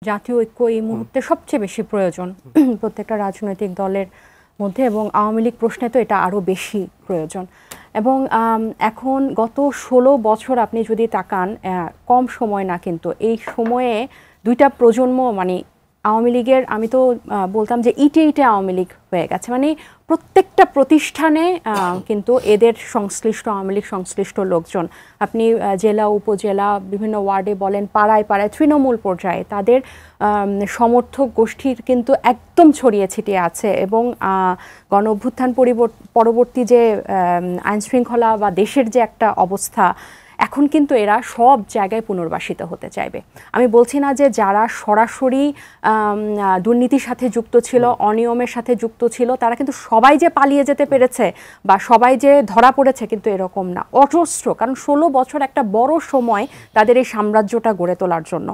জাতীয় ঐক্য এই মুহূর্তে সবচেয়ে বেশি প্রয়োজন প্রত্যেকটা রাজনৈতিক দলের মধ্যে, এবং আওয়ামী লীগ প্রশ্নে তো এটা আরও বেশি প্রয়োজন। এবং এখন গত 16 বছর আপনি যদি তাকান, কম সময় না, কিন্তু এই সময়ে দুইটা প্রজন্ম মানে আওয়ামী লীগের, আমি তো বলতাম যে ইটে ইটে আওয়ামী লীগ হয়ে গেছে। মানে প্রত্যেকটা প্রতিষ্ঠানে কিন্তু এদের সংশ্লিষ্ট, আওয়ামী লীগ সংশ্লিষ্ট লোকজন, আপনি জেলা উপজেলা বিভিন্ন ওয়ার্ডে বলেন, পাড়ায় পাড়ায় তৃণমূল পর্যায়ে তাদের সমর্থক গোষ্ঠীর কিন্তু একদম ছড়িয়ে ছিটিয়ে আছে। এবং গণ অভ্যুত্থান পরবর্তী যে আইনশৃঙ্খলা বা দেশের যে একটা অবস্থা, এখন কিন্তু এরা সব জায়গায় পুনর্বাসিত হতে চাইবে। আমি বলছি না যে যারা সরাসরি দুর্নীতির সাথে যুক্ত ছিল, অনিয়মের সাথে যুক্ত ছিল, তারা কিন্তু সবাই যে পালিয়ে যেতে পেরেছে বা সবাই যে ধরা পড়েছে, কিন্তু এরকম না। অজস্র, কারণ 16 বছর একটা বড় সময় তাদের এই সাম্রাজ্যটা গড়ে তোলার জন্য।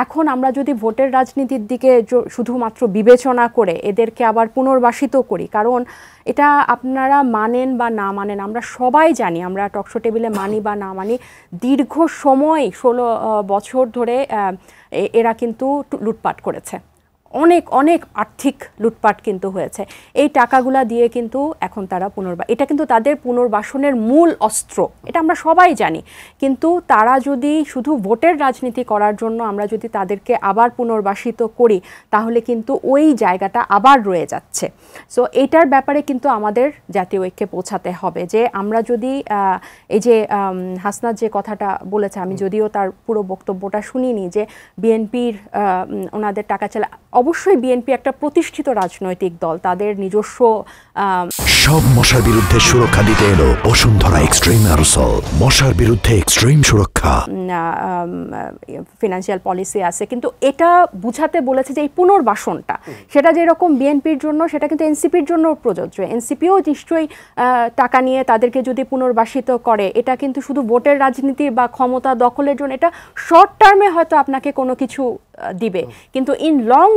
এখন আমরা যদি ভোটের রাজনীতির দিকে শুধুমাত্র বিবেচনা করে এদেরকে আবার পুনর্বাসিত করি, কারণ এটা আপনারা মানেন বা না মানেন, আমরা সবাই জানি, আমরা টকশো টেবিলে মানি বা না মানি, দীর্ঘ সময় 16 বছর ধরে এরা কিন্তু লুটপাট করেছে, অনেক অনেক আর্থিক লুটপাট কিন্তু হয়েছে। এই টাকাগুলা দিয়ে কিন্তু এখন তারা এটা কিন্তু তাদের পুনর্বাসনের মূল অস্ত্র, এটা আমরা সবাই জানি। কিন্তু তারা যদি শুধু ভোটের রাজনীতি করার জন্য আমরা যদি তাদেরকে আবার পুনর্বাসিত করি, তাহলে কিন্তু ওই জায়গাটা আবার রয়ে যাচ্ছে। সো এটার ব্যাপারে কিন্তু আমাদের জাতীয় ঐক্যে পৌঁছাতে হবে, যে আমরা যদি এই যে হাসনাত যে কথাটা বলেছে, আমি যদিও তার পুরো বক্তব্যটা শুনিনি, যে বিএনপির ওনাদের টাকা চালা, অবশ্যই বিএনপি একটা প্রতিষ্ঠিত রাজনৈতিক দল, তাদের নিজস্ব সব মশার বিরুদ্ধে সুরক্ষা দিতে এলো বসুন্ধরা এক্সট্রিম অ্যারোসল, মশার বিরুদ্ধে এক্সট্রিম সুরক্ষা, ফিনান্সিয়াল পলিসি আছে। কিন্তু এটা বুঝাতে বলেছে যে এই পুনর্বাসনটা, সেটা যেরকম বিএনপির জন্য, সেটা কিন্তু এনসিপির জন্য প্রযোজ্য। এনসিপিও নিশ্চয়ই টাকা নিয়ে তাদেরকে যদি পুনর্বাসিত করে, এটা কিন্তু শুধু ভোটের রাজনীতির বা ক্ষমতা দখলের জন্য, এটা শর্ট টার্মে হয়তো আপনাকে কোনো কিছু দিবে, কিন্তু ইন লং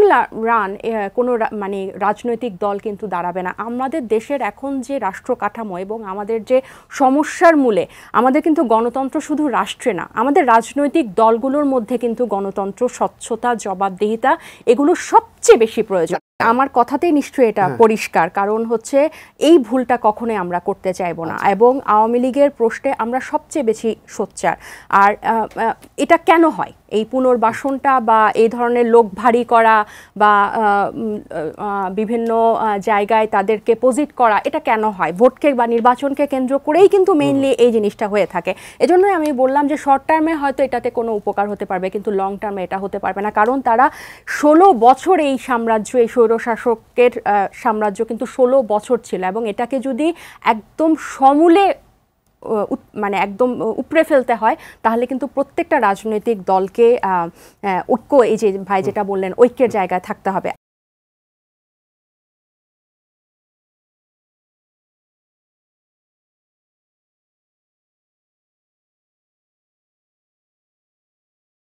রান কোনো মানে রাজনৈতিক দল কিন্তু দাঁড়াবে না। আমাদের দেশের এখন যে রাষ্ট্র কাঠামো এবং আমাদের যে সমস্যার মূলে, আমাদের কিন্তু গণতন্ত্র শুধু রাষ্ট্রে না, আমাদের রাজনৈতিক দলগুলোর মধ্যে কিন্তু গণতন্ত্র, স্বচ্ছতা, জবাবদিহিতা, এগুলো সবচেয়ে বেশি প্রয়োজন। আমার কথাতেই নিশ্চয়ই এটা পরিষ্কার, কারণ হচ্ছে এই ভুলটা কখনোই আমরা করতে চাইব না। এবং আওয়ামী লীগের প্রশ্নে আমরা সবচেয়ে বেশি সোচ্চার। আর এটা কেন হয়, এই পুনর্বাসনটা বা এই ধরনের লোক ভারী করা বা বিভিন্ন জায়গায় তাদেরকে পজিট করা, এটা কেন হয়? ভোটকে বা নির্বাচনকে কেন্দ্র করেই কিন্তু মেইনলি এই জিনিসটা হয়ে থাকে। এজন্যই আমি বললাম যে শর্ট টার্মে হয়তো এটাতে কোনো উপকার হতে পারবে, কিন্তু লং টার্মে এটা হতে পারবে না। কারণ তারা 16 বছর এই সাম্রাজ্য, এই স্বৈরশাসকের সাম্রাজ্য কিন্তু 16 বছর ছিল, এবং এটাকে যদি একদম সমূলে মানে একদম উপড়ে ফেলতে হয়, তাহলে কিন্তু প্রত্যেকটা রাজনৈতিক দলকে ঐক্য, এই যে ভাই যেটা বললেন, ঐক্যের জায়গায় থাকতে হবে।